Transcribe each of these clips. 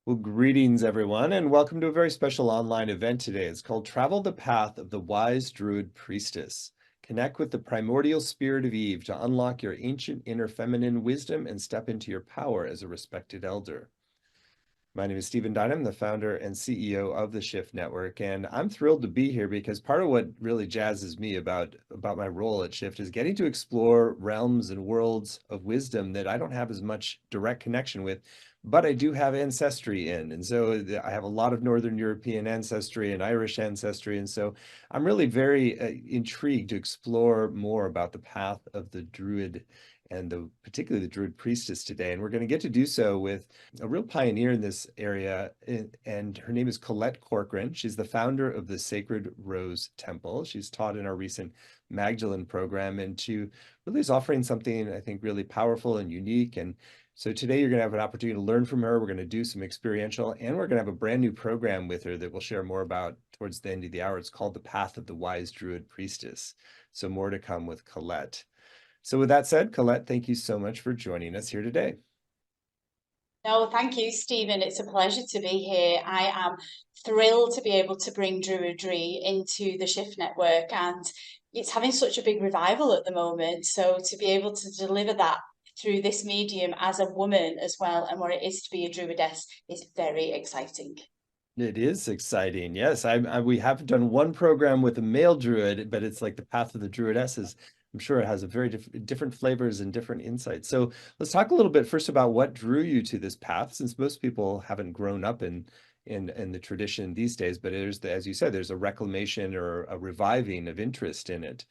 Well, greetings, everyone, and welcome to a very special online event today. It's called Travel the Path of the Wise Druid Priestess. Connect with the primordial spirit of Eve to unlock your ancient inner feminine wisdom and step into your power as a respected elder. My name is Stephen Dynam, the founder and CEO of the Shift Network, and I'm thrilled to be here because part of what really jazzes me about my role at Shift is getting to explore realms and worlds of wisdom that I don't have as much direct connection with, but I do have ancestry in. And so I have a lot of Northern European ancestry and Irish ancestry. And so I'm really very intrigued to explore more about the path of the Druid and particularly the Druid Priestess today. And we're going to get to do so with a real pioneer in this area, and her name is Collette Corcoran. She's the founder of the Sacred Rose Temple. She's taught in our recent Magdalene program, and she really is offering something I think really powerful and unique. And so today you're going to have an opportunity to learn from her. We're going to do some experiential, and we're going to have a brand new program with her that we'll share more about towards the end of the hour. It's called The Path of the Wise Druid Priestess. So more to come with Collette. So with that said, Collette, thank you so much for joining us here today. No, thank you, Stephen. It's a pleasure to be here. I am thrilled to be able to bring Druidry into the Shift Network, and it's having such a big revival at the moment. So to be able to deliver that through this medium as a woman as well, and what it is to be a Druidess, is very exciting. It is exciting. Yes, we have done one program with a male druid, but it's like the path of the druidesses. I'm sure it has a very different flavors and different insights. So let's talk a little bit first about what drew you to this path, since most people haven't grown up in the tradition these days. But there's as you said, there's a reclamation or a reviving of interest in it.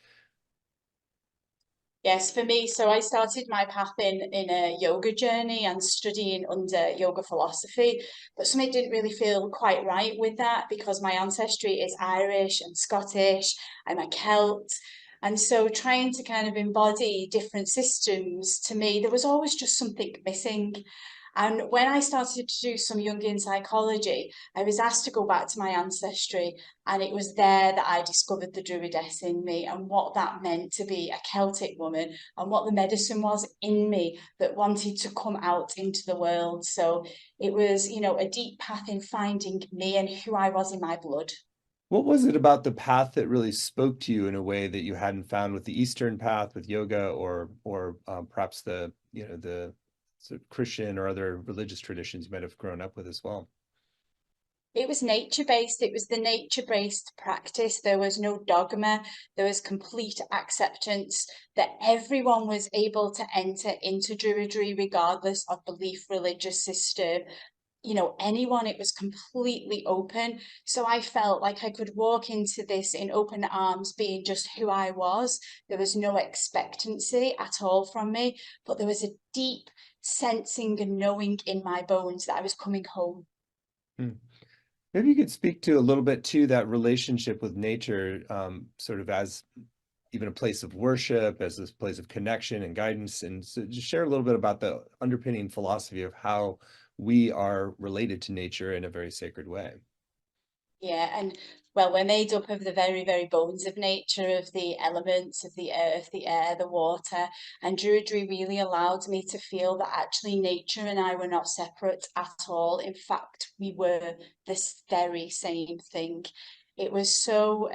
Yes, for me, so I started my path in a yoga journey and studying under yoga philosophy, but something didn't really feel quite right with that because my ancestry is Irish and Scottish. I'm a Celt. And so trying to kind of embody different systems, to me, there was always just something missing. And when I started to do some Jungian psychology, I was asked to go back to my ancestry, and it was there that I discovered the Druidess in me and what that meant to be a Celtic woman and what the medicine was in me that wanted to come out into the world. So it was, a deep path in finding me and who I was in my blood. What was it about the path that really spoke to you in a way that you hadn't found with the Eastern path, with yoga, or perhaps the sort of Christian or other religious traditions you might have grown up with as well? It was nature based. It was the nature based practice. There was no dogma. There was complete acceptance that everyone was able to enter into Druidry regardless of belief, religious system. Anyone, it was completely open. So I felt like I could walk into this in open arms, being just who I was. There was no expectancy at all from me, but there was a deep sensing and knowing in my bones that I was coming home. Hmm. Maybe you could speak to a little bit to that relationship with nature, sort of as even a place of worship, as this place of connection and guidance, and so just share a little bit about the underpinning philosophy of how we are related to nature in a very sacred way. Yeah, and well, we're made up of the very, very bones of nature, of the elements, of the earth, the air, the water. And Druidry really allowed me to feel that actually nature and I were not separate at all. In fact, we were this very same thing. It was so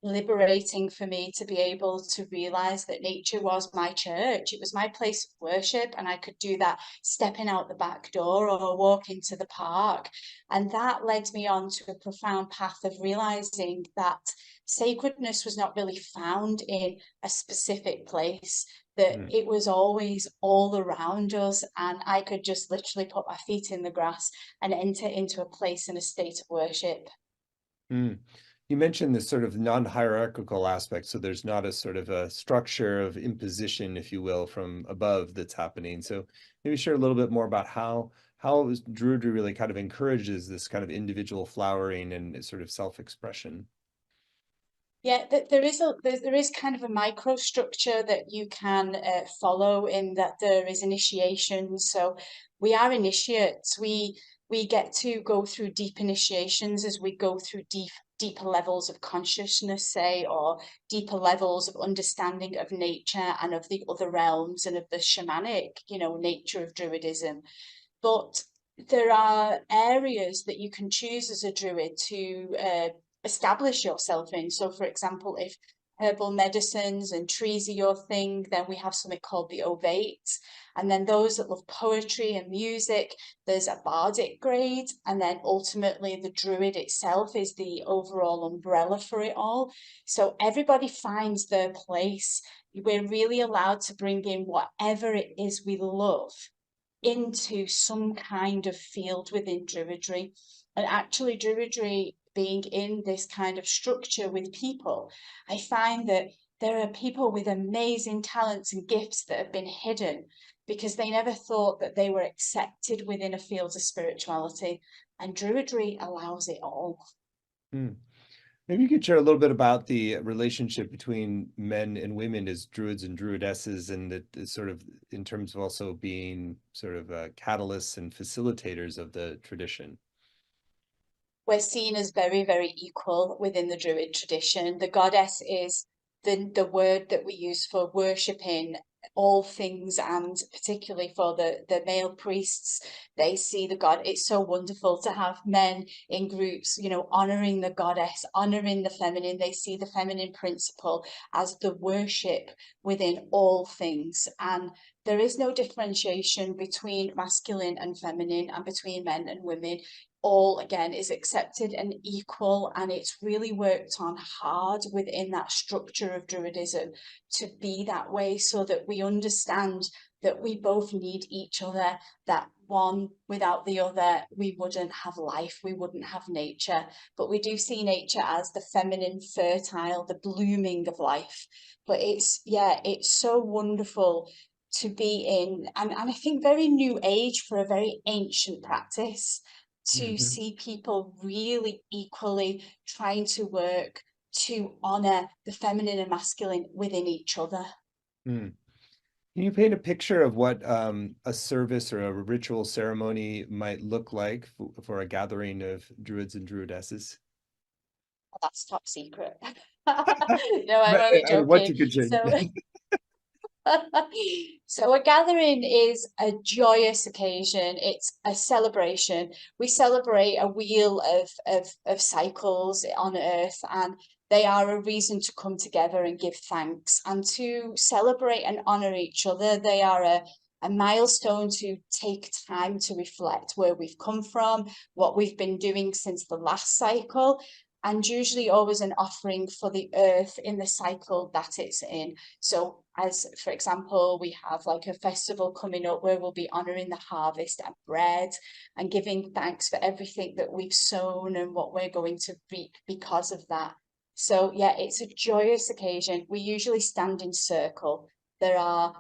liberating for me to be able to realize that nature was my church. It was my place of worship, and I could do that stepping out the back door or walking to the park. And that led me on to a profound path of realizing that sacredness was not really found in a specific place, that Mm. it was always all around us. And I could just literally put my feet in the grass and enter into a place in a state of worship. Mm. You mentioned this sort of non-hierarchical aspect, so there's not a sort of a structure of imposition, if you will, from above that's happening. So maybe share a little bit more about how Druidry really kind of encourages this kind of individual flowering and sort of self-expression. Yeah, there is kind of a microstructure that you can follow in that there is initiation. So we are initiates. We get to go through deep initiations as we go through deeper levels of consciousness, say, or deeper levels of understanding of nature and of the other realms and of the shamanic, nature of Druidism. But there are areas that you can choose as a druid to establish yourself in. So, for example, if herbal medicines and trees are your thing, then we have something called the Ovates. And then those that love poetry and music, there's a bardic grade. And then ultimately, the druid itself is the overall umbrella for it all. So everybody finds their place. We're really allowed to bring in whatever it is we love into some kind of field within Druidry. And actually, Druidry being in this kind of structure with people, I find that there are people with amazing talents and gifts that have been hidden because they never thought that they were accepted within a field of spirituality. And Druidry allows it all. Hmm. Maybe you could share a little bit about the relationship between men and women as druids and druidesses, and the sort of in terms of also being sort of catalysts and facilitators of the tradition. We're seen as very, very equal within the Druid tradition. The goddess is the word that we use for worshipping all things, and particularly for the male priests, they see the god. It's so wonderful to have men in groups, you know, honoring the goddess, honoring the feminine. They see the feminine principle as the worship within all things. And there is no differentiation between masculine and feminine and between men and women. All again is accepted and equal, and it's really worked on hard within that structure of druidism to be that way, so that we understand that we both need each other, that one without the other we wouldn't have life, we wouldn't have nature. But we do see nature as the feminine, fertile, the blooming of life. But it's, yeah, it's so wonderful to be in, and I think very new age for a very ancient practice, to Mhm. see people really equally trying to work to honor the feminine and masculine within each other. Mm. Can you paint a picture of what a service or a ritual ceremony might look like for a gathering of druids and druidesses? Well, that's top secret. No, I'm But only what joking. you could share. So a gathering is a joyous occasion. It's a celebration. We celebrate a wheel of cycles on Earth, and they are a reason to come together and give thanks and to celebrate and honor each other. They are a milestone to take time to reflect where we've come from, what we've been doing since the last cycle, and usually always an offering for the earth in the cycle that it's in. So, as for example, we have like a festival coming up where we'll be honoring the harvest and bread and giving thanks for everything that we've sown and what we're going to reap because of that. So, yeah, it's a joyous occasion. We usually stand in circle. There are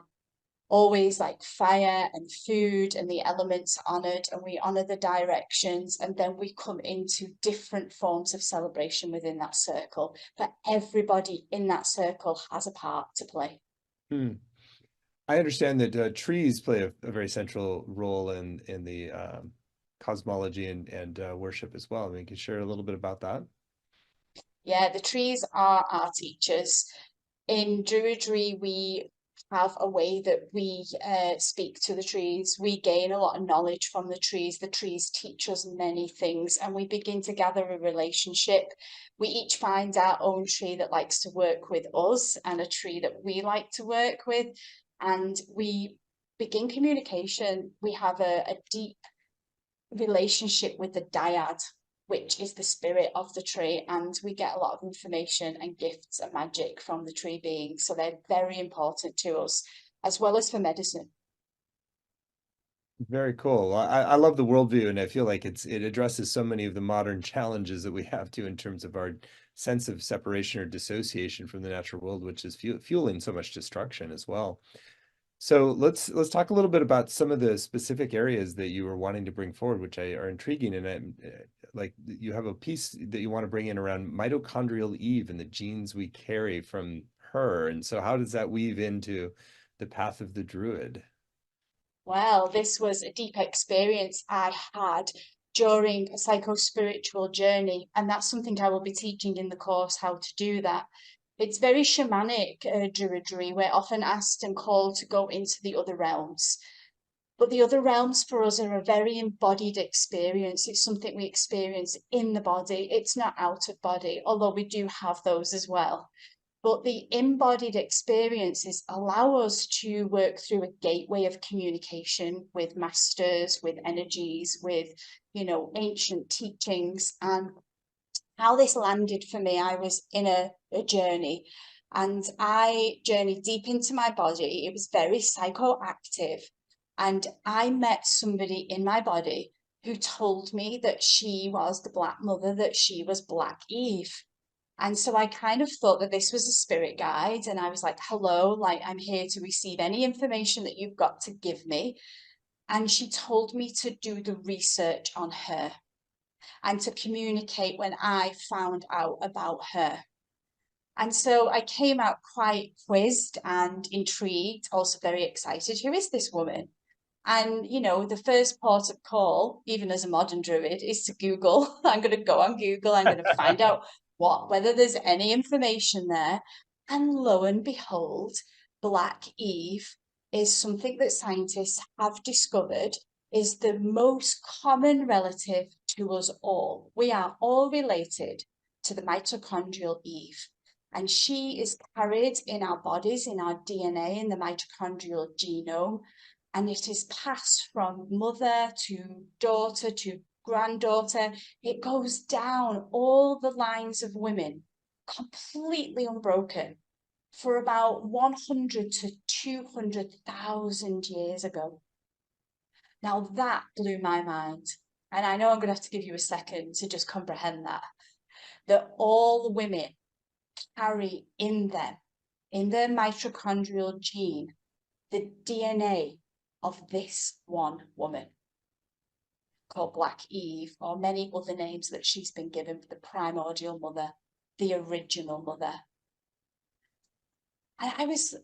always like fire and food and the elements honored, and we honor the directions, and then we come into different forms of celebration within that circle, but everybody in that circle has a part to play. Hmm. I understand that trees play a very central role in the cosmology and worship as well. I mean, can you share a little bit about that? Yeah, the trees are our teachers. In Druidry, we have a way that we speak to the trees. We gain a lot of knowledge from the trees. The trees teach us many things, and we begin to gather a relationship. We each find our own tree that likes to work with us and a tree that we like to work with, and we begin communication. We have a deep relationship with the dyad, which is the spirit of the tree, and we get a lot of information and gifts and magic from the tree beings. So they're very important to us, as well as for medicine. Very cool. I love the worldview, and I feel like it addresses so many of the modern challenges that we have to in terms of our sense of separation or dissociation from the natural world, which is fueling so much destruction as well. So let's talk a little bit about some of the specific areas that you were wanting to bring forward, which are intriguing. And like you have a piece that you want to bring in around mitochondrial Eve and the genes we carry from her. And so how does that weave into the path of the druid? Well, this was a deep experience I had during a psycho-spiritual journey, and that's something I will be teaching in the course, how to do that. It's very shamanic druidry. We're often asked and called to go into the other realms. But the other realms for us are a very embodied experience. It's something we experience in the body. It's not out of body, although we do have those as well. But the embodied experiences allow us to work through a gateway of communication with masters, with energies, with, ancient teachings. And how this landed for me, I was in a journey and I journeyed deep into my body. It was very psychoactive. And I met somebody in my body who told me that she was the Black Mother, that she was Black Eve. And so I kind of thought that this was a spirit guide. And I was like, hello, like I'm here to receive any information that you've got to give me. And she told me to do the research on her and to communicate when I found out about her. And so I came out quite quizzed and intrigued, also very excited. Who is this woman? And, the first port of call, even as a modern druid, is to Google. I'm going to go on Google. I'm going to find out whether there's any information there. And lo and behold, Black Eve is something that scientists have discovered is the most common relative to us all. We are all related to the mitochondrial Eve. And she is carried in our bodies, in our DNA, in the mitochondrial genome. And it is passed from mother to daughter to granddaughter. It goes down all the lines of women, completely unbroken, for about 100 to 200,000 years ago. Now that blew my mind. And I know I'm going to have to give you a second to just comprehend that all women carry in them, in their mitochondrial gene, the DNA of this one woman called Black Eve, or many other names that she's been given, the primordial mother, the original mother. And I was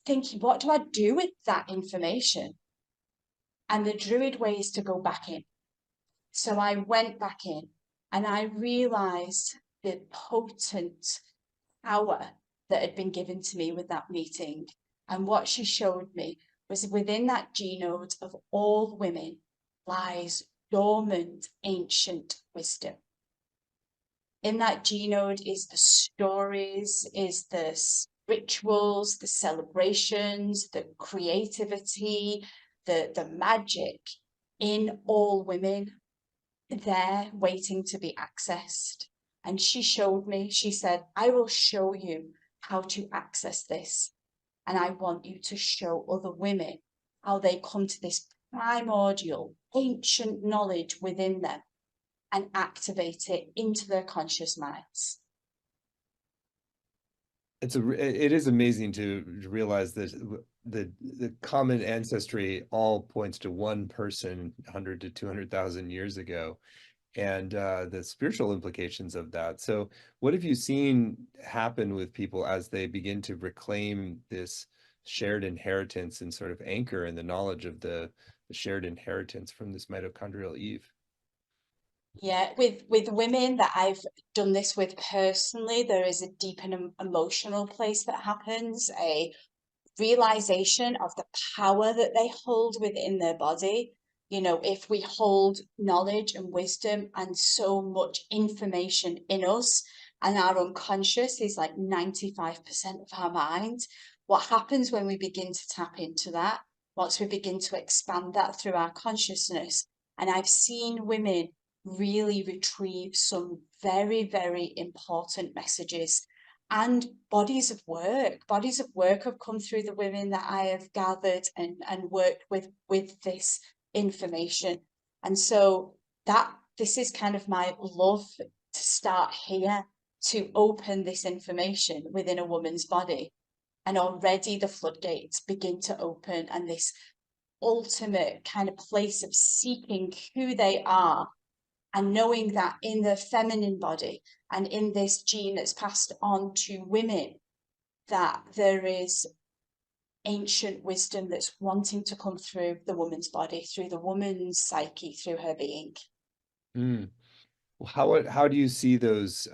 thinking, what do I do with that information? And the Druid way is to go back in. So I went back in and I realized the potent power that had been given to me with that meeting. And what she showed me was within that genome of all women lies dormant ancient wisdom. In that genome is the stories, is the rituals, the celebrations, the creativity, the magic in all women there waiting to be accessed. And she showed me, she said, I will show you how to access this. And I want you to show other women how they come to this primordial, ancient knowledge within them and activate it into their conscious minds. It is amazing to realize that the common ancestry all points to one person 100 to 200,000 years ago, and the spiritual implications of that. So what have you seen happen with people as they begin to reclaim this shared inheritance and sort of anchor in the knowledge of the shared inheritance from this mitochondrial Eve? Yeah, with women that I've done this with personally, there is a deep and emotional place that happens, a realization of the power that they hold within their body. If we hold knowledge and wisdom and so much information in us, and our unconscious is like 95% of our mind, what happens when we begin to tap into that? Once we begin to expand that through our consciousness, and I've seen women really retrieve some very, very important messages and bodies of work have come through the women that I have gathered and worked with this information. And so this is kind of my love to start here, to open this information within a woman's body. And already the floodgates begin to open, and this ultimate kind of place of seeking who they are and knowing that in the feminine body and in this gene that's passed on to women, that there is ancient wisdom that's wanting to come through the woman's body, through the woman's psyche, through her being. Mm. How do you see those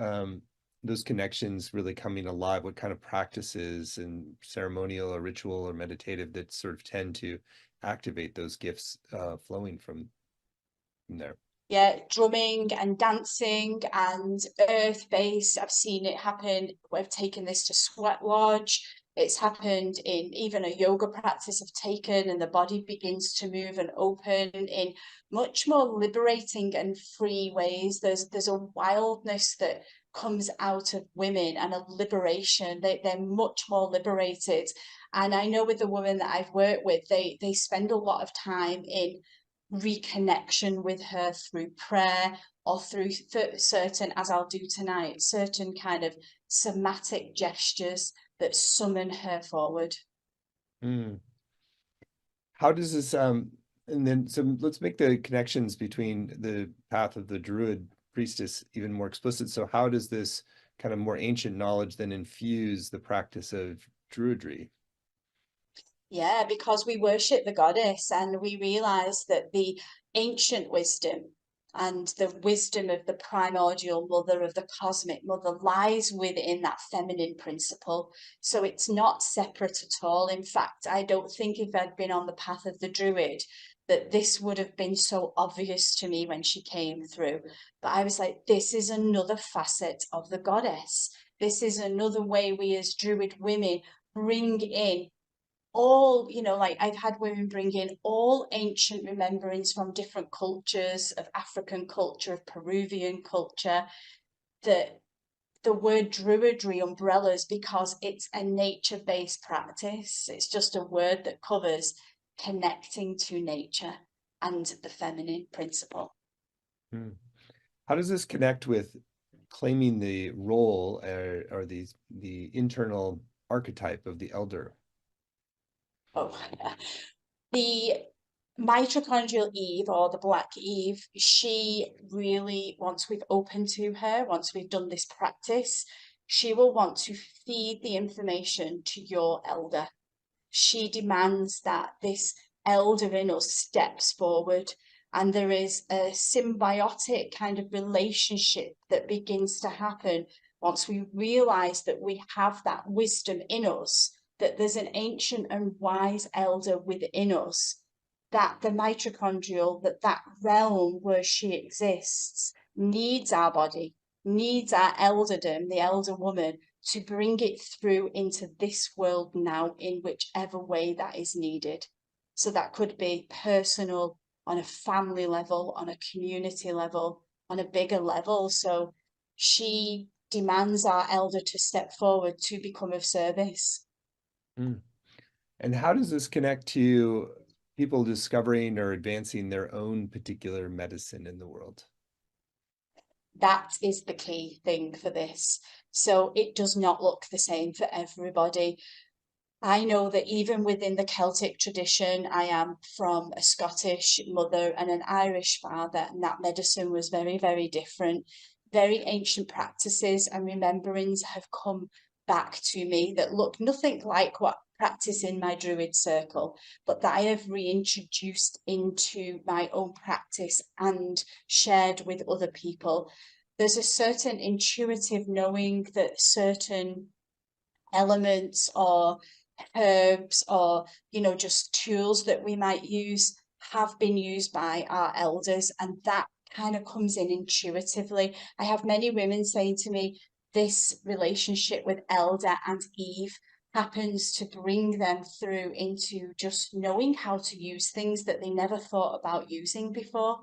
connections really coming alive? What kind of practices and ceremonial or ritual or meditative that sort of tend to activate those gifts flowing from there. Yeah, drumming and dancing and earth-based. I've seen it happen. We've taken this to Sweat Lodge. It's happened in even a yoga practice I've taken, and the body begins to move and open in much more liberating and free ways. There's a wildness that comes out of women and a liberation. They're much more liberated. And I know with the women that I've worked with, they spend a lot of time in reconnection with her through prayer or through certain, as I'll do tonight, certain kind of somatic gestures that summon her forward. Mm. How does this and then so let's make the connections between the path of the Druid priestess even more explicit. So how does this kind of more ancient knowledge then infuse the practice of Druidry? Yeah, because we worship the goddess and we realize that the ancient wisdom and the wisdom of the primordial mother, of the cosmic mother, lies within that feminine principle. So it's not separate at all. In fact, I don't think if I'd been on the path of the Druid, that this would have been so obvious to me when she came through. But I was like, this is another facet of the goddess. This is another way we as Druid women bring in all, like I've had women bring in all ancient rememberings from different cultures, of African culture, of Peruvian culture, that the word druidry umbrellas because it's a nature-based practice. It's just a word that covers connecting to nature and the feminine principle. Hmm. How does this connect with claiming the role or the internal archetype of the elder? Oh, the mitochondrial Eve or the Black Eve, she really, once we've opened to her, once we've done this practice, she will want to feed the information to your elder. She demands that this elder in us steps forward, and there is a symbiotic kind of relationship that begins to happen once we realize that we have that wisdom in us, that there's an ancient and wise elder within us, that the mitochondrial, that realm where she exists needs our body, needs our elderdom, the elder woman, to bring it through into this world now in whichever way that is needed. So that could be personal, on a family level, on a community level, on a bigger level. So she demands our elder to step forward to become of service. Hmm. And how does this connect to people discovering or advancing their own particular medicine in the world? That is the key thing for this. So it does not look the same for everybody. I know that even within the Celtic tradition, I am from a Scottish mother and an Irish father, and that medicine was very, very different. Very ancient practices and rememberings have come back to me that look nothing like what practice in my Druid circle, but that I have reintroduced into my own practice and shared with other people. There's a certain intuitive knowing that certain elements or herbs or just tools that we might use have been used by our elders, and that kind of comes in intuitively. I have many women saying to me this relationship with elder and Eve happens to bring them through into just knowing how to use things that they never thought about using before.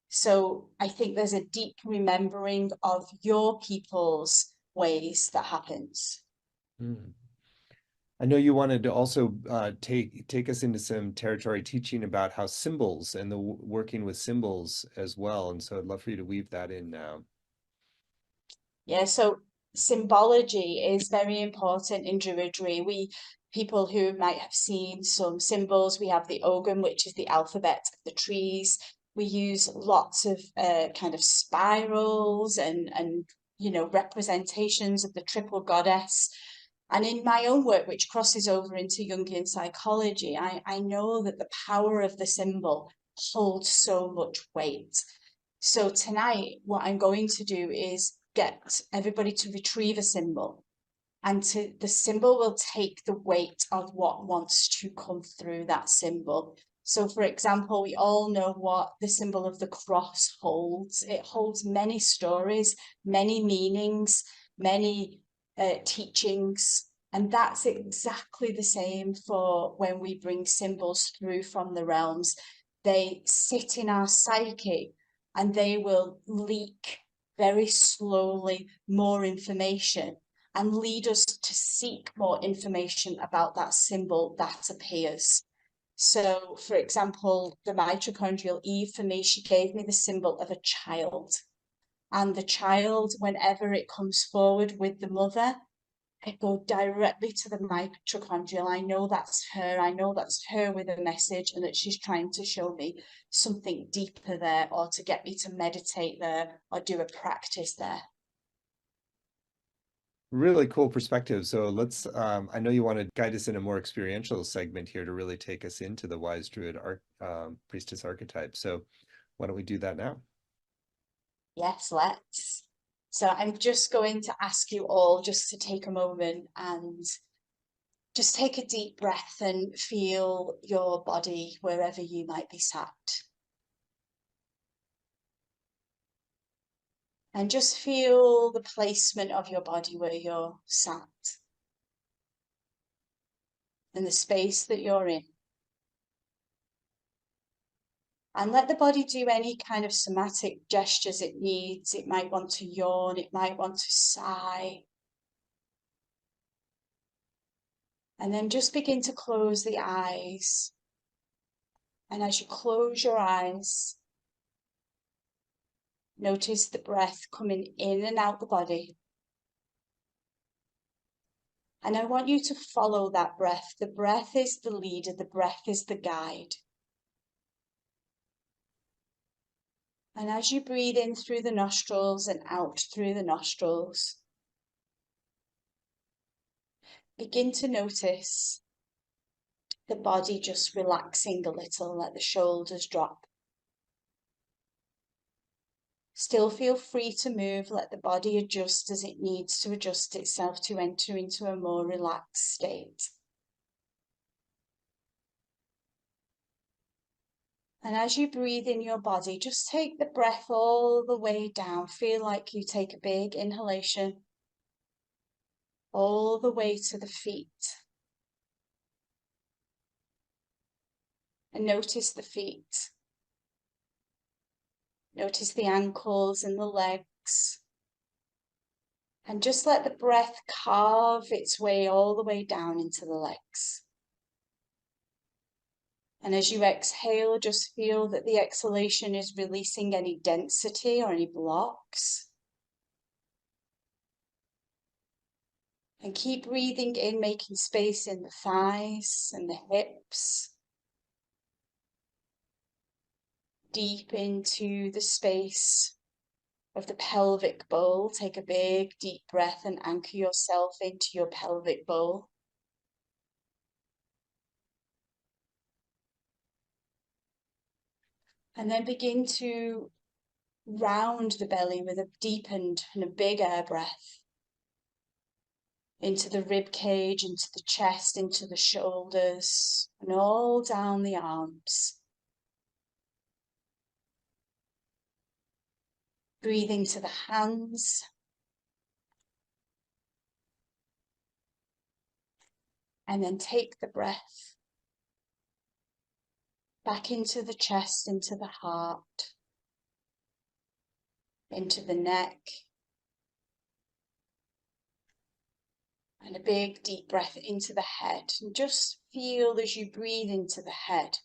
So I think there's a deep remembering of your people's ways that happens. Hmm. I know you wanted to also take us into some territory teaching about how symbols and the working with symbols as well. And so I'd love for you to weave that in now. Yeah, so symbology is very important in Druidry. We people who might have seen some symbols, we have the Ogham, which is the alphabet of the trees. We use lots of kind of spirals and representations of the triple goddess. And in my own work, which crosses over into Jungian psychology, I know that the power of the symbol holds so much weight. So tonight, what I'm going to do is get everybody to retrieve a symbol and the symbol will take the weight of what wants to come through that symbol. So for example, we all know what the symbol of the cross holds. It holds many stories, many meanings, many teachings. And that's exactly the same for when we bring symbols through from the realms. They sit in our psyche and they will leak very slowly more information and lead us to seek more information about that symbol that appears. So, for example, the mitochondrial Eve, for me, she gave me the symbol of a child. And the child, whenever it comes forward with the mother, I go directly to the mitochondrial. I know that's her. I know that's her with a message and that she's trying to show me something deeper there, or to get me to meditate there or do a practice there. Really cool perspective. So let's, I know you want to guide us in a more experiential segment here to really take us into the Wise Druid Priestess archetype. So why don't we do that now? Yes, let's. So I'm just going to ask you all just to take a moment and just take a deep breath and feel your body wherever you might be sat. And just feel the placement of your body where you're sat and the space that you're in. And let the body do any kind of somatic gestures it needs. It might want to yawn, it might want to sigh. And then just begin to close the eyes. And as you close your eyes, notice the breath coming in and out the body. And I want you to follow that breath. The breath is the leader, the breath is the guide. And as you breathe in through the nostrils and out through the nostrils, begin to notice the body just relaxing a little, let the shoulders drop. Still feel free to move, let the body adjust as it needs to adjust itself to enter into a more relaxed state. And as you breathe in your body, just take the breath all the way down. Feel like you take a big inhalation all the way to the feet. And notice the feet. Notice the ankles and the legs. And just let the breath carve its way all the way down into the legs. And as you exhale, just feel that the exhalation is releasing any density or any blocks. And keep breathing in, making space in the thighs and the hips. Deep into the space of the pelvic bowl. Take a big deep breath and anchor yourself into your pelvic bowl. And then begin to round the belly with a deepened and a big air breath. Into the rib cage, into the chest, into the shoulders, and all down the arms. Breathing to the hands. And then take the breath back into the chest, into the heart, into the neck. And a big deep breath into the head. And just feel as you breathe into the head,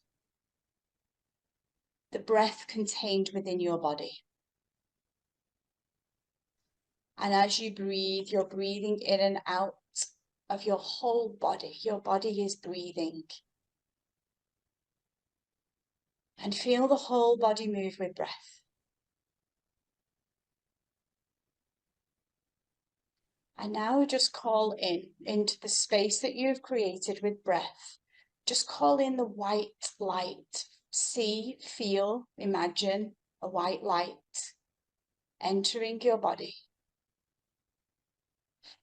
the breath contained within your body. And as you breathe, you're breathing in and out of your whole body. Your body is breathing. And feel the whole body move with breath. And now just call into the space that you've created with breath. Just call in the white light. See, feel, imagine a white light entering your body.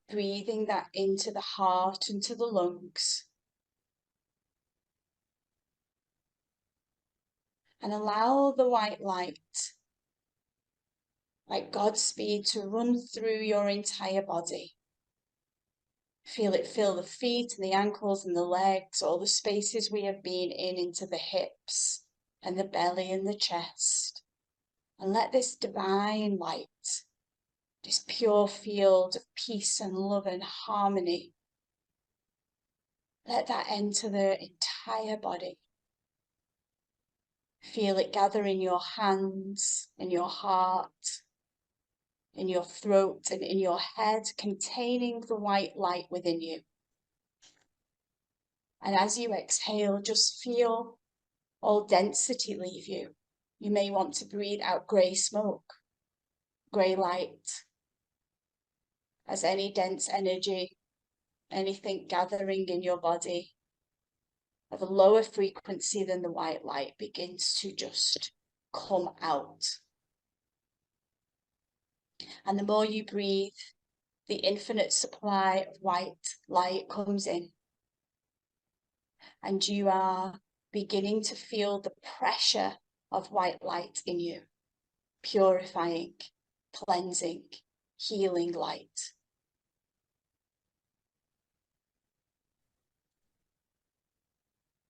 breathing that into the heart and to the lungs. And allow the white light, like Godspeed, to run through your entire body. Feel it fill the feet and the ankles and the legs, all the spaces we have been in, into the hips and the belly and the chest. And let this divine light, this pure field of peace and love and harmony, let that enter the entire body. Feel it gather in your hands, in your heart, in your throat and in your head, containing the white light within you. And as you exhale, just feel all density leave you. You may want to breathe out grey smoke, grey light, as any dense energy, anything gathering in your body of a lower frequency than the white light begins to just come out. And the more you breathe, the infinite supply of white light comes in. And you are beginning to feel the pressure of white light in you, purifying, cleansing, healing light.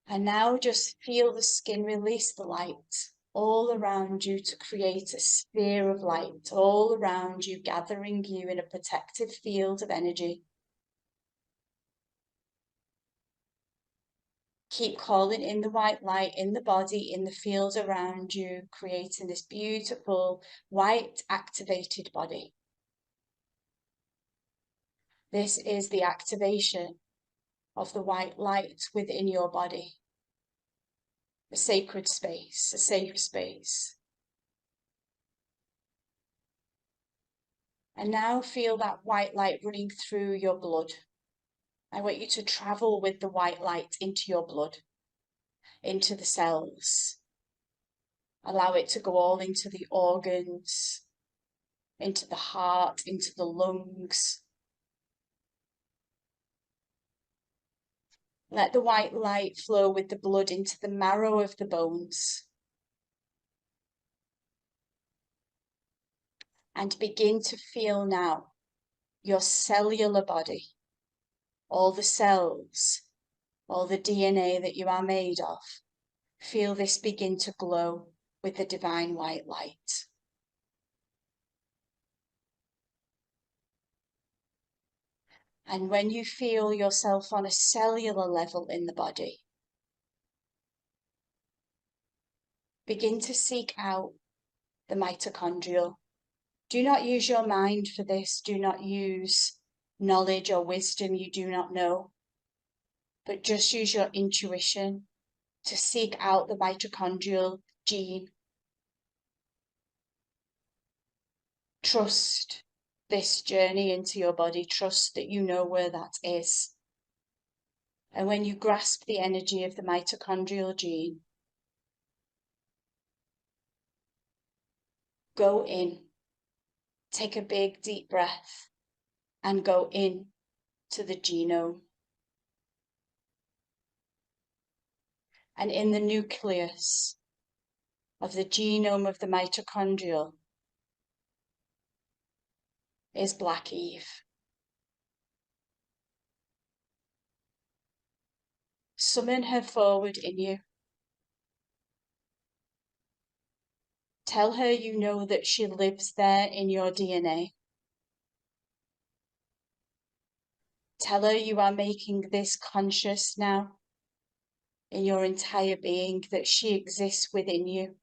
And now just feel the skin release the light all around you to create a sphere of light all around you, gathering you in a protective field of energy. Keep calling in the white light in the body, in the field around you, creating this beautiful white activated body. This is the activation of the white light within your body. A sacred space, a safe space. And now feel that white light running through your blood. I want you to travel with the white light into your blood, into the cells. Allow it to go all into the organs, into the heart, into the lungs. Let the white light flow with the blood into the marrow of the bones. And begin to feel now your cellular body, all the cells, all the DNA that you are made of. Feel this begin to glow with the divine white light. And when you feel yourself on a cellular level in the body, begin to seek out the mitochondrial. Do not use your mind for this. Do not use knowledge or wisdom you do not know, but just use your intuition to seek out the mitochondrial gene. Trust this journey into your body. Trust that you know where that is. And when you grasp the energy of the mitochondrial gene, go in. Take a big deep breath and go in to the genome. And in the nucleus of the genome of the mitochondrial is Black Eve. Summon her forward in you. Tell her you know that she lives there in your DNA. Tell her you are making this conscious now in your entire being, that she exists within you.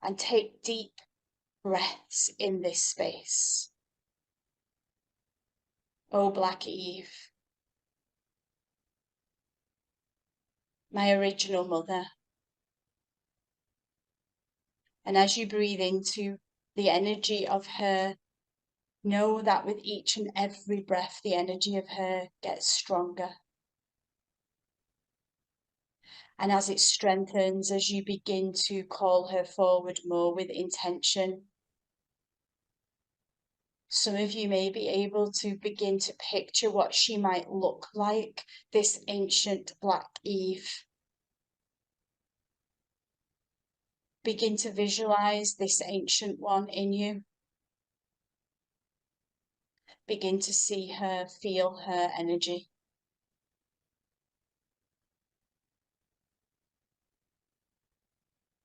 And take deep breaths in this space. Oh, Black Eve, my original mother. And as you breathe into the energy of her, know that with each and every breath, the energy of her gets stronger. And as it strengthens, as you begin to call her forward more with intention, Some of you may be able to begin to picture what she might look like, this ancient Black Eve. Begin to visualize this ancient one in you. Begin to see her, feel her energy.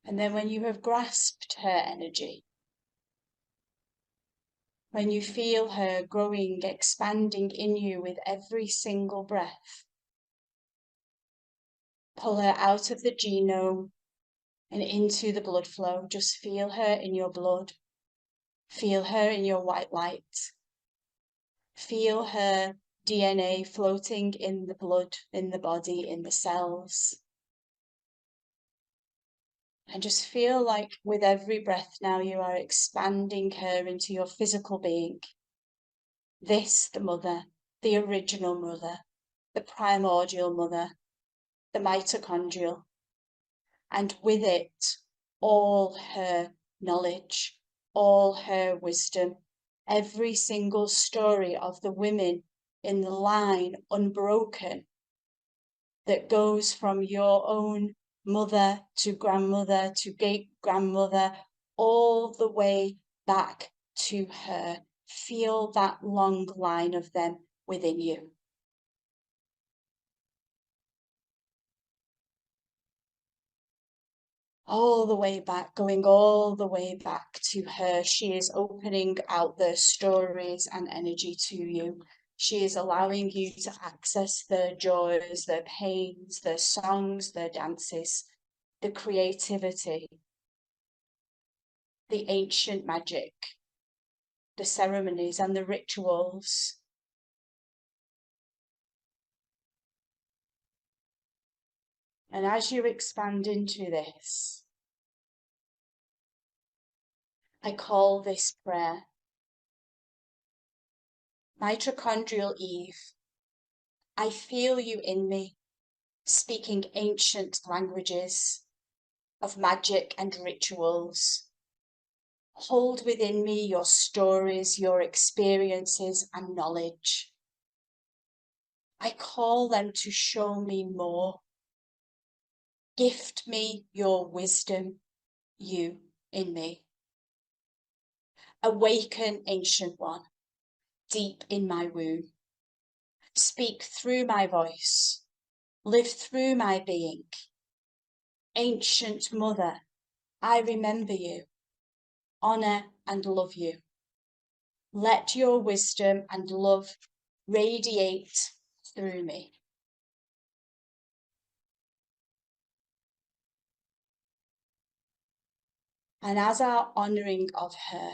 And then when you have grasped her energy, when you feel her growing, expanding in you with every single breath, pull her out of the genome and into the blood flow. Just feel her in your blood. Feel her in your white light. Feel her DNA floating in the blood, in the body, in the cells. And just feel like with every breath now you are expanding her into your physical being. This, the mother, the original mother, the primordial mother, the mitochondrial, and with it, all her knowledge, all her wisdom, every single story of the women in the line unbroken that goes from your own mother to grandmother to great-grandmother, all the way back to her. Feel that long line of them within you. All the way back, going all the way back to her. She is opening out their stories and energy to you. She is allowing you to access their joys, their pains, their songs, their dances, the creativity, the ancient magic, the ceremonies and the rituals. And as you expand into this, I call this prayer Mitochondrial Eve. I feel you in me, speaking ancient languages of magic and rituals. Hold within me your stories, your experiences and knowledge. I call them to show me more. Gift me your wisdom, you in me. Awaken, ancient one, deep in my womb. Speak through my voice. Live through my being. Ancient mother, I remember you, honor and love you. Let your wisdom and love radiate through me. And as our honoring of her,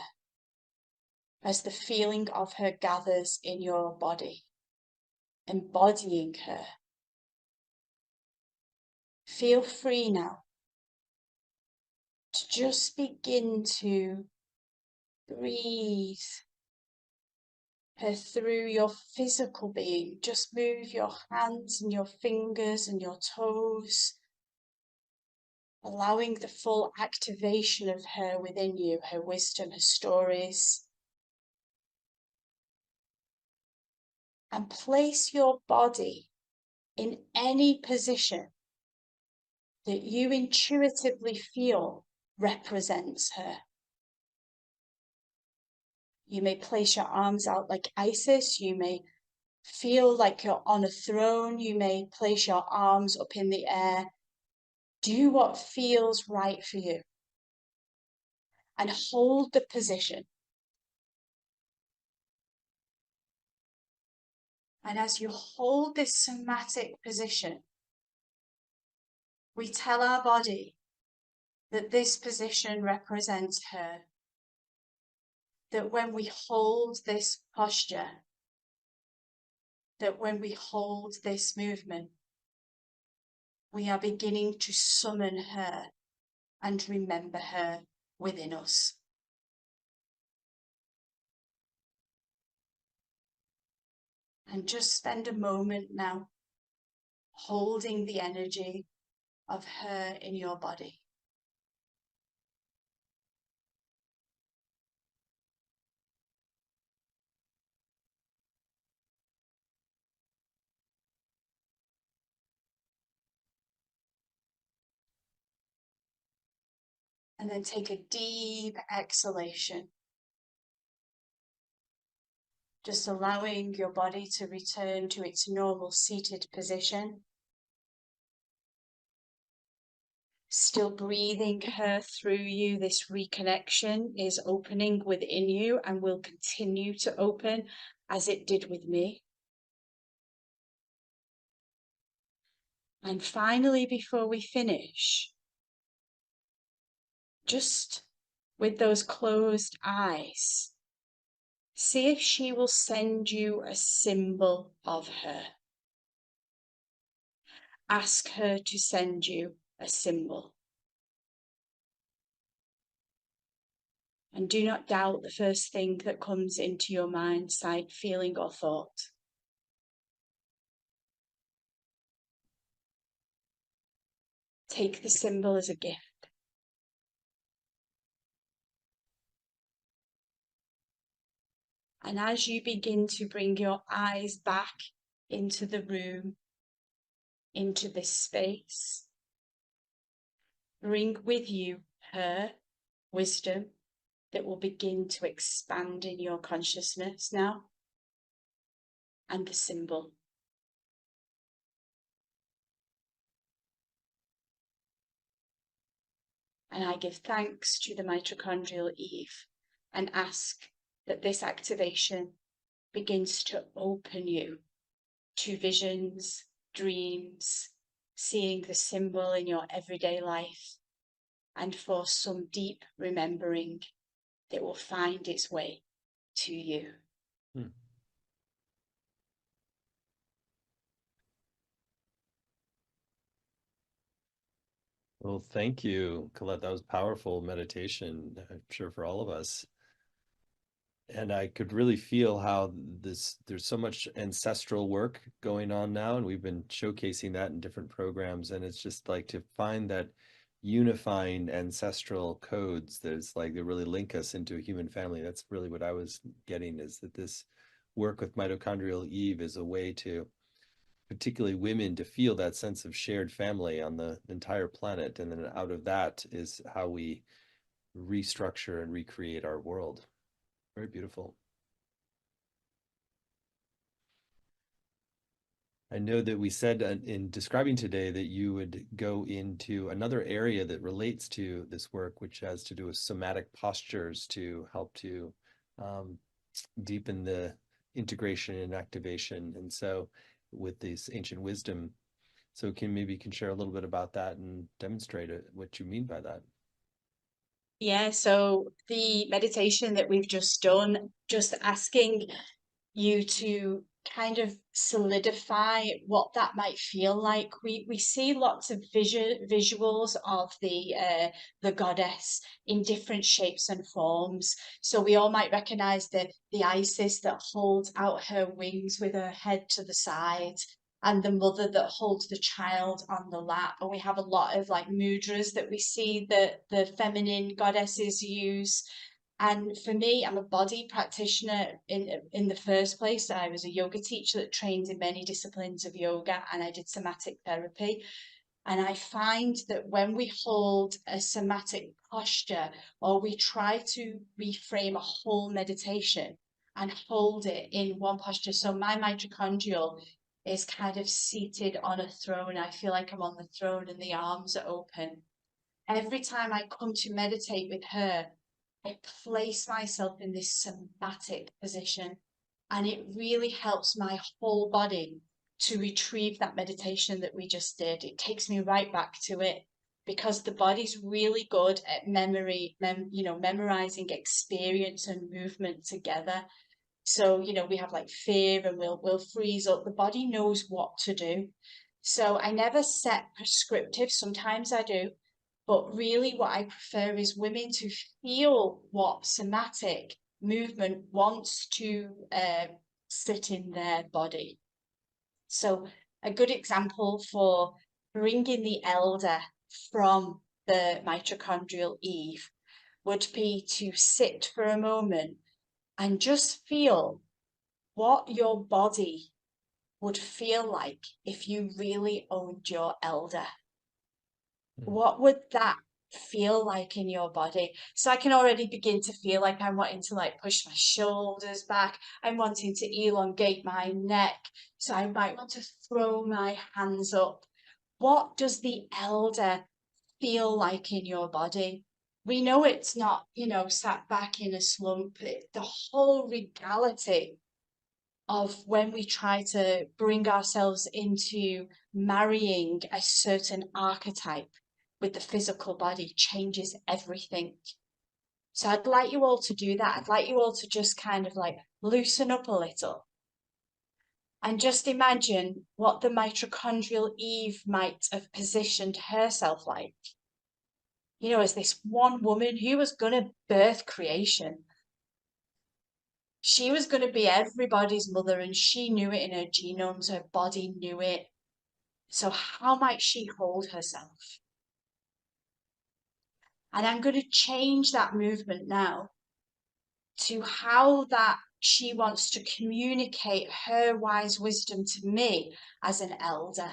as the feeling of her gathers in your body, embodying her, feel free now to just begin to breathe her through your physical being. Just move your hands and your fingers and your toes, allowing the full activation of her within you, her wisdom, her stories. And place your body in any position that you intuitively feel represents her. You may place your arms out like Isis. You may feel like you're on a throne. You may place your arms up in the air. Do what feels right for you. And hold the position. And as you hold this somatic position, we tell our body that this position represents her. That when we hold this posture, that when we hold this movement, we are beginning to summon her and remember her within us. And just spend a moment now holding the energy of her in your body. And then take a deep exhalation. Just allowing your body to return to its normal seated position. Still breathing her through you. This reconnection is opening within you and will continue to open as it did with me. And finally, before we finish, just with those closed eyes, see if she will send you a symbol of her. Ask her to send you a symbol. And do not doubt the first thing that comes into your mind, sight, feeling, or thought. Take the symbol as a gift. And as you begin to bring your eyes back into the room, into this space, bring with you her wisdom that will begin to expand in your consciousness now, and the symbol. And I give thanks to the mitochondrial Eve and ask that this activation begins to open you to visions, dreams, seeing the symbol in your everyday life, and for some deep remembering that will find its way to you. Well, thank you, Colette. That was powerful meditation, I'm sure, for all of us. And I could really feel how there's so much ancestral work going on now, and we've been showcasing that in different programs. And it's just like to find that unifying ancestral codes that's like they really link us into a human family. That's really what I was getting, is that this work with mitochondrial Eve is a way to, particularly women, to feel that sense of shared family on the entire planet. And then out of that is how we restructure and recreate our world. Very beautiful. I know that we said in describing today that you would go into another area that relates to this work, which has to do with somatic postures to help to deepen the integration and activation. And so with this ancient wisdom, so maybe you can share a little bit about that and demonstrate what you mean by that. Yeah, so the meditation that we've just done, just asking you to kind of solidify what that might feel like. We see lots of visuals of the goddess in different shapes and forms. So we all might recognize the Isis that holds out her wings with her head to the side, and the mother that holds the child on the lap. And we have a lot of like mudras that we see that the feminine goddesses use. And for me, I'm a body practitioner in the first place. I was a yoga teacher that trained in many disciplines of yoga, and I did somatic therapy. And I find that when we hold a somatic posture, or we try to reframe a whole meditation and hold it in one posture. So my mitochondrial is kind of seated on a throne. I feel like I'm on the throne and the arms are open. Every time I come to meditate with her, I place myself in this somatic position, and it really helps my whole body to retrieve that meditation that we just did. It takes me right back to it, because the body's really good at memorizing experience and movement together. So, we have like fear and we'll freeze up. The body knows what to do. So I never set prescriptive, sometimes I do, but really what I prefer is women to feel what somatic movement wants to sit in their body. So a good example for bringing the elder from the mitochondrial Eve would be to sit for a moment and just feel what your body would feel like if you really owned your elder. What would that feel like in your body? So I can already begin to feel like I'm wanting to like push my shoulders back. I'm wanting to elongate my neck. So I might want to throw my hands up. What does the elder feel like in your body? We know it's not, sat back in a slump. The whole regality of when we try to bring ourselves into marrying a certain archetype with the physical body changes everything. So I'd like you all to do that. I'd like you all to just kind of like loosen up a little and just imagine what the mitochondrial Eve might have positioned herself like. As this one woman who was going to birth creation. She was going to be everybody's mother, and she knew it in her genomes, her body knew it. So how might she hold herself? And I'm going to change that movement now to how that she wants to communicate her wise wisdom to me as an elder.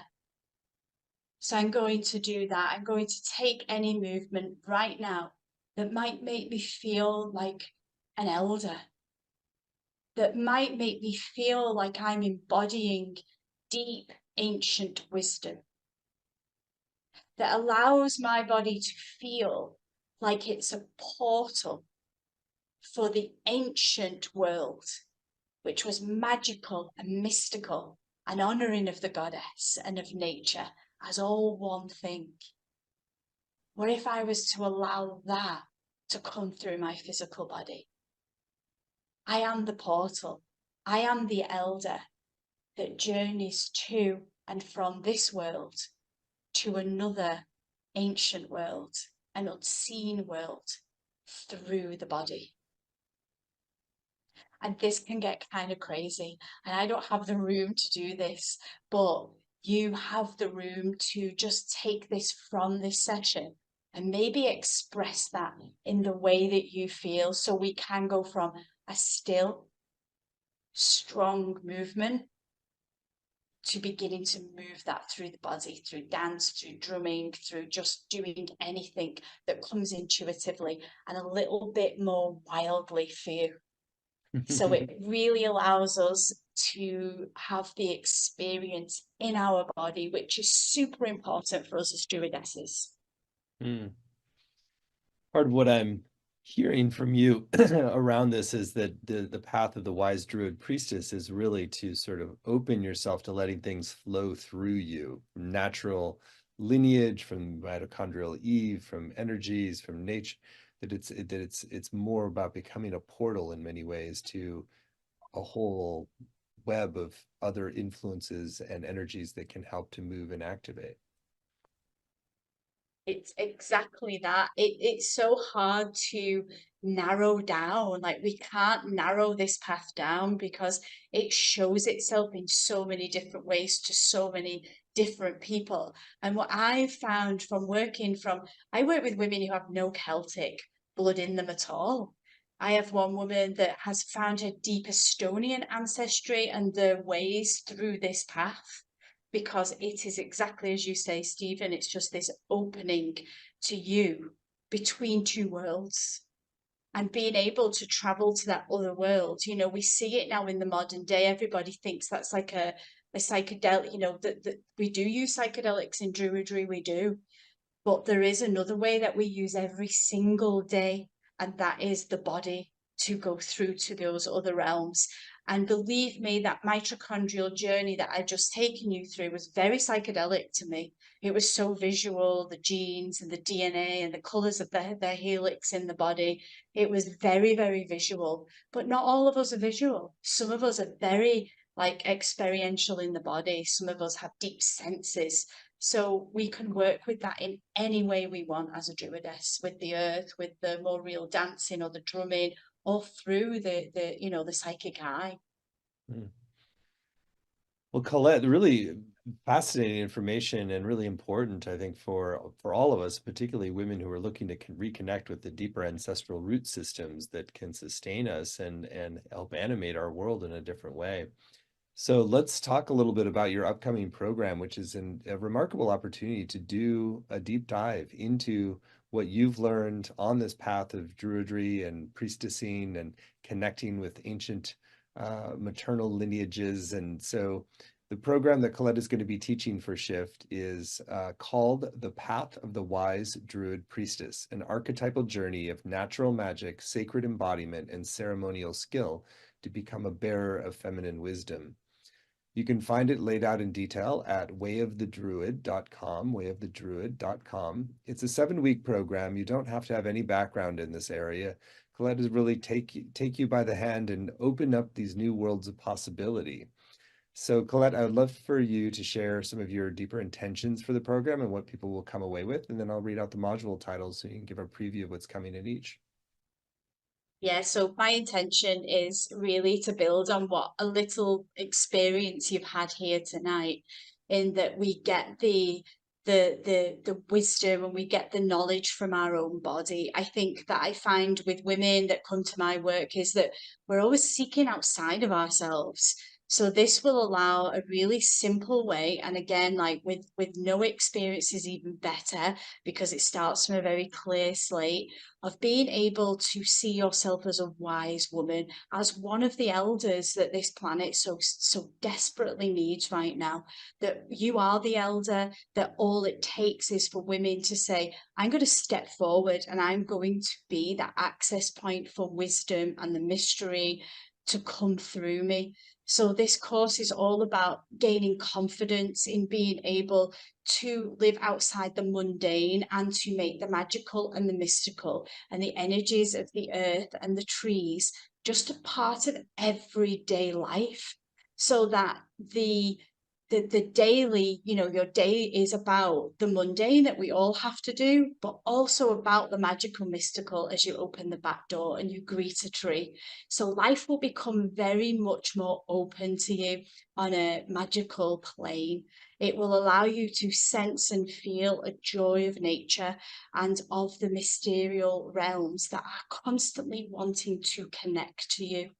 So I'm going to do that. I'm going to take any movement right now that might make me feel like an elder, that might make me feel like I'm embodying deep ancient wisdom, that allows my body to feel like it's a portal for the ancient world, which was magical and mystical and honouring of the goddess and of nature as all one thing. What if I was to allow that to come through my physical body? I am the portal. I am the elder that journeys to and from this world to another ancient world, an unseen world through the body. And this can get kind of crazy. And I don't have the room to do this, but you have the room to just take this from this session and maybe express that in the way that you feel. So we can go from a still, strong movement to beginning to move that through the body, through dance, through drumming, through just doing anything that comes intuitively and a little bit more wildly for you. So it really allows us to have the experience in our body, which is super important for us as druidesses. Part of what I'm hearing from you around this is that the path of the Wise Druid Priestess is really to sort of open yourself to letting things flow through you, from natural lineage, from mitochondrial Eve, from energies, from nature. That it's more about becoming a portal in many ways to a whole web of other influences and energies that can help to move and activate. It's exactly that. It's so hard to narrow down. Like we can't narrow this path down because it shows itself in so many different ways to so many different people. And what I've found from I work with women who have no Celtic blood in them at all. I have one woman that has found her deep Estonian ancestry and their ways through this path, because it is exactly as you say, Stephen, it's just this opening to you between two worlds and being able to travel to that other world. We see it now in the modern day. Everybody thinks that's like a psychedelic, that we do use psychedelics in druidry, we do. But there is another way that we use every single day, and that is the body to go through to those other realms. And believe me, that mitochondrial journey that I've just taken you through was very psychedelic to me. It was so visual, the genes and the DNA and the colors of the helix in the body. It was very, very visual, but not all of us are visual. Some of us are very like experiential in the body. Some of us have deep senses. So we can work with that in any way we want as a druidess, with the earth, with the more real dancing or the drumming, or through the psychic eye. Well, Collette, really fascinating information and really important, I think, for all of us, particularly women who are looking to reconnect with the deeper ancestral root systems that can sustain us and help animate our world in a different way. So let's talk a little bit about your upcoming program, which is a remarkable opportunity to do a deep dive into what you've learned on this path of druidry and priestessing and connecting with ancient maternal lineages. And so the program that Collette is going to be teaching for Shift is called The Path of the Wise Druid Priestess, an archetypal journey of natural magic, sacred embodiment, and ceremonial skill to become a bearer of feminine wisdom. You can find it laid out in detail at wayofthedruid.com, wayofthedruid.com. It's a 7-week program. You don't have to have any background in this area. Collette is really take you by the hand and open up these new worlds of possibility. So Collette, I would love for you to share some of your deeper intentions for the program and what people will come away with, and then I'll read out the module titles so you can give a preview of what's coming in each. Yeah, so my intention is really to build on what a little experience you've had here tonight, in that we get the wisdom and we get the knowledge from our own body. I think that I find with women that come to my work is that we're always seeking outside of ourselves. So this will allow a really simple way, and again, like with no experience is even better because it starts from a very clear slate of being able to see yourself as a wise woman, as one of the elders that this planet so desperately needs right now. That you are the elder, that all it takes is for women to say, I'm going to step forward and I'm going to be that access point for wisdom and the mystery to come through me. So this course is all about gaining confidence in being able to live outside the mundane and to make the magical and the mystical and the energies of the earth and the trees just a part of everyday life, so that the daily, your day is about the mundane that we all have to do, but also about the magical mystical as you open the back door and you greet a tree. So life will become very much more open to you on a magical plane. It will allow you to sense and feel a joy of nature and of the mysterious realms that are constantly wanting to connect to you.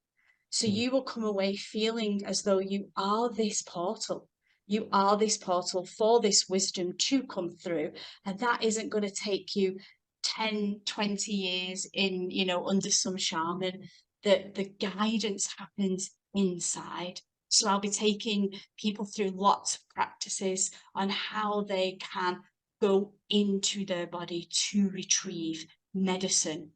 So you will come away feeling as though you are this portal. You are this portal for this wisdom to come through. And that isn't going to take you 10, 20 years in, under some shaman. The guidance happens inside. So I'll be taking people through lots of practices on how they can go into their body to retrieve medicine,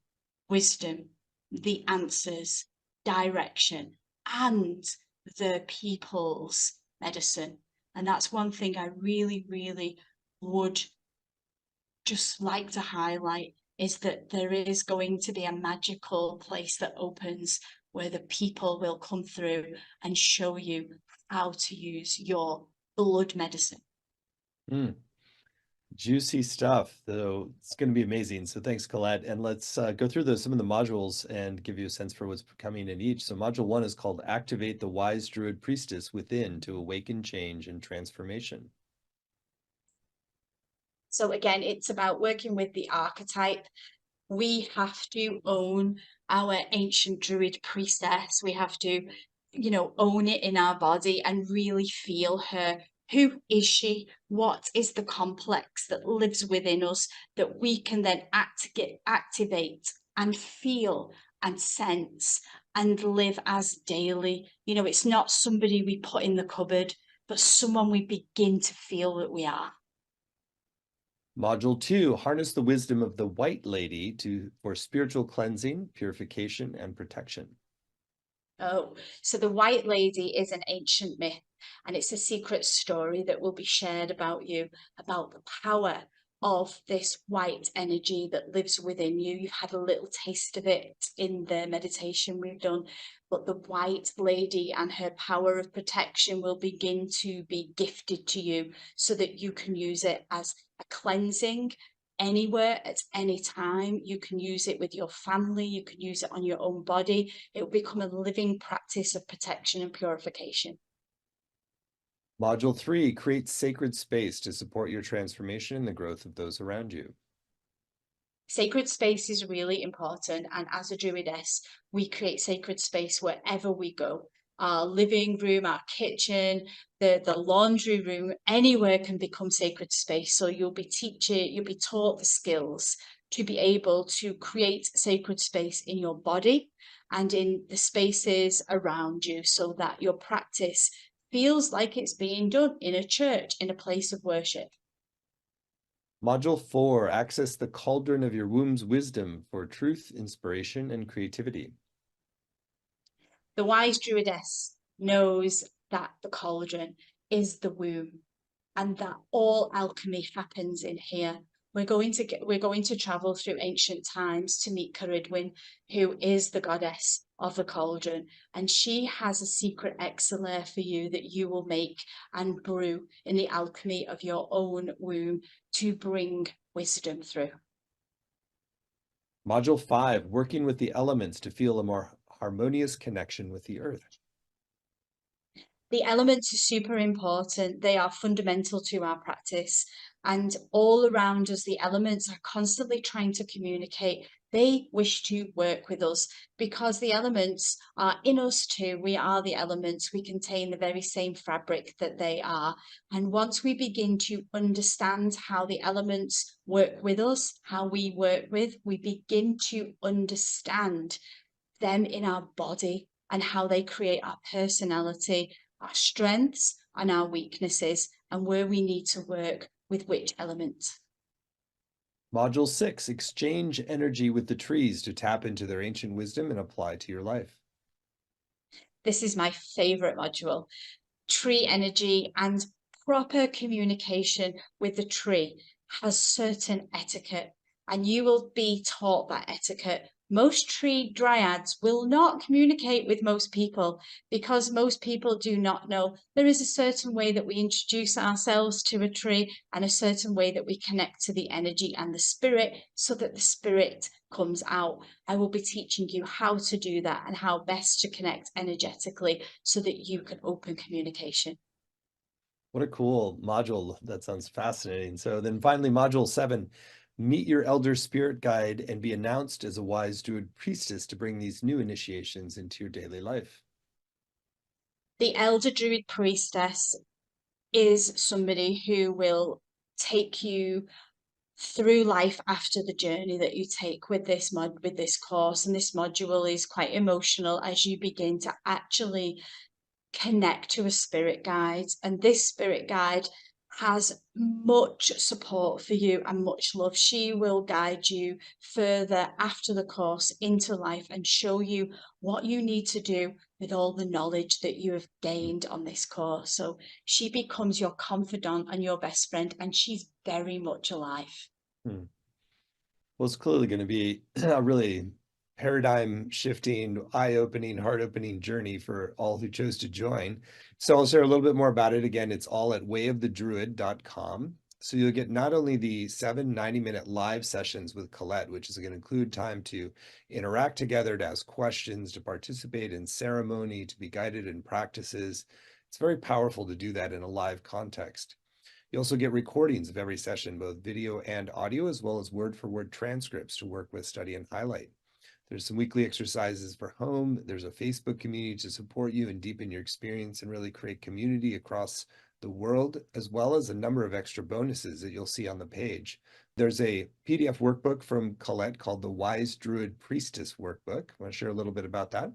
wisdom, the answers, direction, and the people's medicine. And that's one thing I really, really would just like to highlight, is that there is going to be a magical place that opens where the people will come through and show you how to use your blood medicine. Juicy stuff, though. It's going to be amazing. So thanks, Collette. And let's go through some of the modules and give you a sense for what's coming in each. So module 1 is called Activate the Wise Druid Priestess Within to Awaken Change and Transformation. So again, it's about working with the archetype. We have to own our ancient druid priestess. We have to, own it in our body and really feel her. Who is she? What is the complex that lives within us that we can then activate and feel and sense and live as daily? It's not somebody we put in the cupboard, but someone we begin to feel that we are. Module 2, harness the wisdom of the White Lady for spiritual cleansing, purification, and protection. Oh, so the White Lady is an ancient myth, and it's a secret story that will be shared about you, about the power of this white energy that lives within you. You've had a little taste of it in the meditation we've done, but the White Lady and her power of protection will begin to be gifted to you so that you can use it as a cleansing anywhere at any time. You can use it with your family, you can use it on your own body. It will become a living practice of protection and purification. Module 3, create sacred space to support your transformation and the growth of those around you. Sacred space is really important, and as a druidess, we create sacred space wherever we go. our living room, our kitchen, the laundry room, anywhere can become sacred space. So you'll be taught the skills to be able to create sacred space in your body and in the spaces around you, so that your practice feels like it's being done in a church, in a place of worship. Module 4, access the cauldron of your womb's wisdom for truth, inspiration, and creativity. The wise druidess knows that the cauldron is the womb and that all alchemy happens in here. We're going to travel through ancient times to meet Ceridwen, who is the goddess of the cauldron, and she has a secret exilare for you that you will make and brew in the alchemy of your own womb to bring wisdom through. Module 5, working with the elements to feel a more harmonious connection with the earth. The elements are super important. They are fundamental to our practice. And all around us, the elements are constantly trying to communicate. They wish to work with us because the elements are in us too. We are the elements. We contain the very same fabric that they are. And once we begin to understand how the elements work with us, how we work with, we begin to understand them in our body and how they create our personality, our strengths and our weaknesses, and where we need to work with which element. Module 6, exchange energy with the trees to tap into their ancient wisdom and apply to your life. This is my favorite module. Tree energy and proper communication with the tree has certain etiquette, and you will be taught that etiquette. Most tree dryads will not communicate with most people because most people do not know. There is a certain way that we introduce ourselves to a tree and a certain way that we connect to the energy and the spirit so that the spirit comes out. I will be teaching you how to do that and how best to connect energetically so that you can open communication. What a cool module. That sounds fascinating. So then finally, module 7, meet your elder spirit guide and be announced as a wise druid priestess to bring these new initiations into your daily life. The elder druid priestess is somebody who will take you through life after the journey that you take with this course, and this module is quite emotional as you begin to actually connect to a spirit guide, and this spirit guide has much support for you and much love. She will guide you further after the course into life and show you what you need to do with all the knowledge that you have gained on this course. So she becomes your confidant and your best friend, and she's very much alive. Hmm. Well, it's clearly going to be a really paradigm shifting, eye-opening, heart-opening journey for all who chose to join. So I'll share a little bit more about it. Again, it's all at wayofthedruid.com. So you'll get not only the 7 90-minute live sessions with Collette, which is going to include time to interact together, to ask questions, to participate in ceremony, to be guided in practices. It's very powerful to do that in a live context. You also get recordings of every session, both video and audio, as well as word-for-word transcripts to work with, study, and highlight. There's some weekly exercises for home. There's a Facebook community to support you and deepen your experience and really create community across the world, as well as a number of extra bonuses that you'll see on the page. There's a PDF workbook from Collette called the Wise Druid Priestess Workbook. I want to share a little bit about that.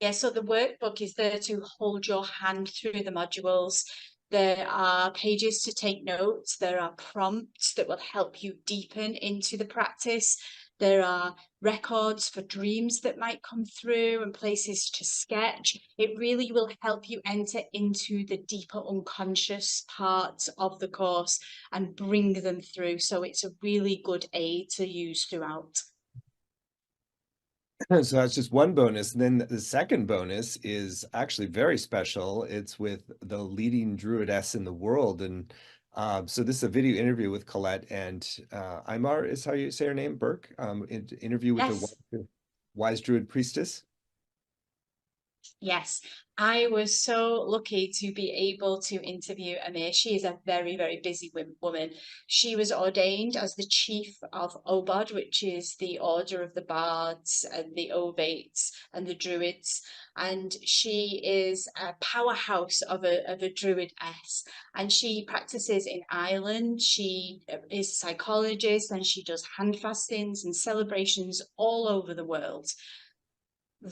Yeah, so the workbook is there to hold your hand through the modules. There are pages to take notes. There are prompts that will help you deepen into the practice. There are records for dreams that might come through and places to sketch. It really will help you enter into the deeper unconscious parts of the course and bring them through. So it's a really good aid to use throughout. So that's just one bonus. And then the second bonus is actually very special. It's with the leading druidess in the world. And so this is a video interview with Collette and Imar is how you say her name, Burke, interview with Yes. the Wise Druid Priestess. Yes, I was so lucky to be able to interview Amir. She is a very, very busy woman. She was ordained as the chief of Obod, which is the order of the bards and the ovates and the druids. And she is a powerhouse of a druidess. And she practices in Ireland. She is a psychologist and she does hand fastings and celebrations all over the world.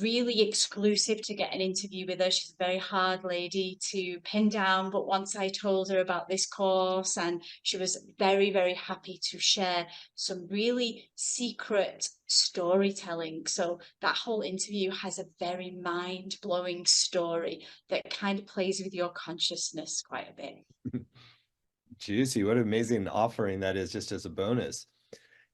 Really exclusive to get an interview with her. She's a very hard lady to pin down, but once I told her about this course, and she was very, very happy to share some really secret storytelling. So that whole interview has a very mind-blowing story that kind of plays with your consciousness quite a bit. Juicy. What an amazing offering that is just as a bonus.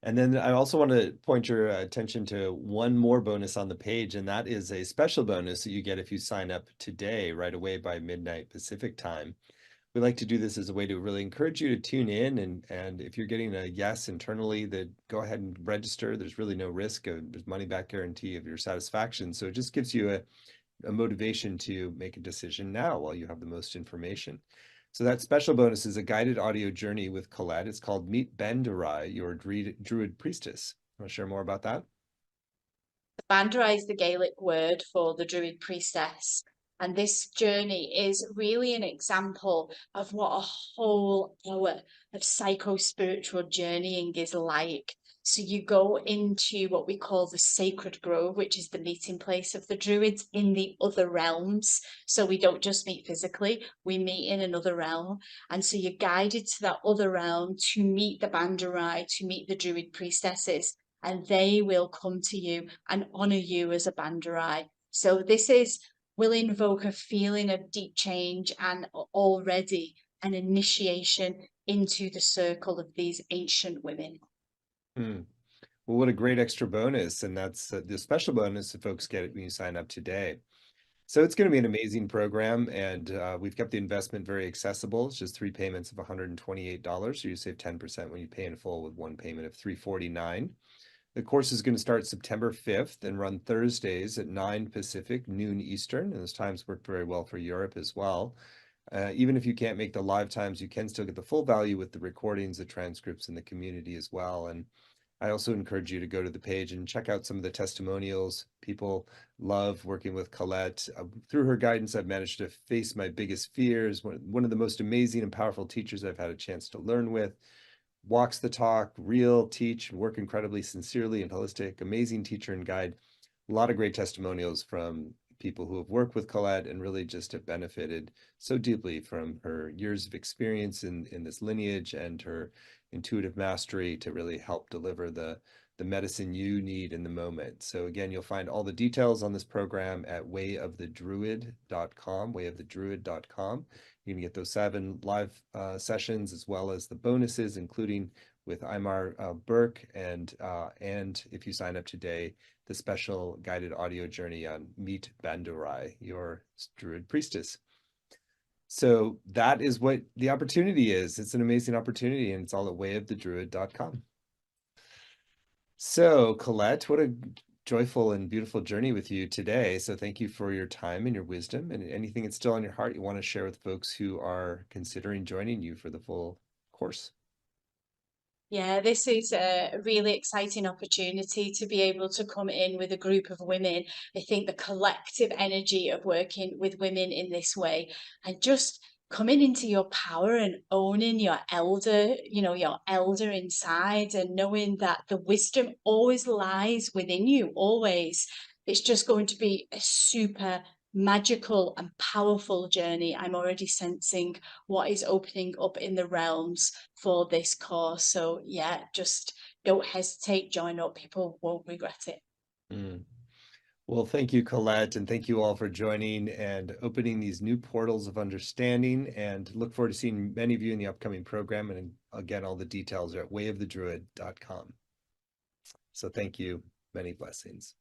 And then I also want to point your attention to one more bonus on the page, and that is a special bonus that you get if you sign up today, right away by midnight Pacific time. We like to do this as a way to really encourage you to tune in, and if you're getting a yes internally, that go ahead and register. There's really no risk. There's money back guarantee of your satisfaction. So it just gives you a motivation to make a decision now while you have the most information. So that special bonus is a guided audio journey with Collette. It's called Meet Bendarai, your Druid Priestess. Want to share more about that? Bandra is the Gaelic word for the Druid Priestess. And this journey is really an example of what a whole hour of psycho-spiritual journeying is like. So you go into what we call the sacred grove, which is the meeting place of the Druids in the other realms. So we don't just meet physically, we meet in another realm. And so you're guided to that other realm to meet the Banderai, to meet the Druid priestesses, and they will come to you and honor you as a Banderai. So will invoke a feeling of deep change and already an initiation into the circle of these ancient women. Hmm. Well, what a great extra bonus. And that's the special bonus that folks get when you sign up today. So it's going to be an amazing program, and we've kept the investment very accessible. It's just 3 payments of $128. So you save 10% when you pay in full with one payment of $349. The course is going to start September 5th and run Thursdays at 9 Pacific, noon Eastern, and those times work very well for Europe as well. Even if you can't make the live times, you can still get the full value with the recordings, the transcripts, and the community as well. And I also encourage you to go to the page and check out some of the testimonials. People love working with Collette. Through her guidance, I've managed to face my biggest fears. One of the most amazing and powerful teachers I've had a chance to learn with. Walks the talk, real, teach, work incredibly sincerely and holistic, amazing teacher and guide. A lot of great testimonials from people who have worked with Collette and really just have benefited so deeply from her years of experience in this lineage and her intuitive mastery to really help deliver the medicine you need in the moment. So again, you'll find all the details on this program at wayofthedruid.com, wayofthedruid.com. You can get those 7 live sessions as well as the bonuses, including with Imar Burke, and if you sign up today, the special guided audio journey on Meet Bandurai, your Druid Priestess. So that is what the opportunity is. It's an amazing opportunity, and it's all at wayofthedruid.com. So Collette, what a joyful and beautiful journey with you today. So thank you for your time and your wisdom, and anything that's still on your heart you want to share with folks who are considering joining you for the full course. Yeah, this is a really exciting opportunity to be able to come in with a group of women. I think the collective energy of working with women in this way and just coming into your power and owning your elder, your elder inside, and knowing that the wisdom always lies within you, always. It's just going to be a super magical and powerful journey. I'm already sensing what is opening up in the realms for this course. So yeah, just don't hesitate, join up. People won't regret it. Mm. Well, thank you, Collette, and thank you all for joining and opening these new portals of understanding, and look forward to seeing many of you in the upcoming program. And again, all the details are at wayofthedruid.com. So thank you. Many blessings.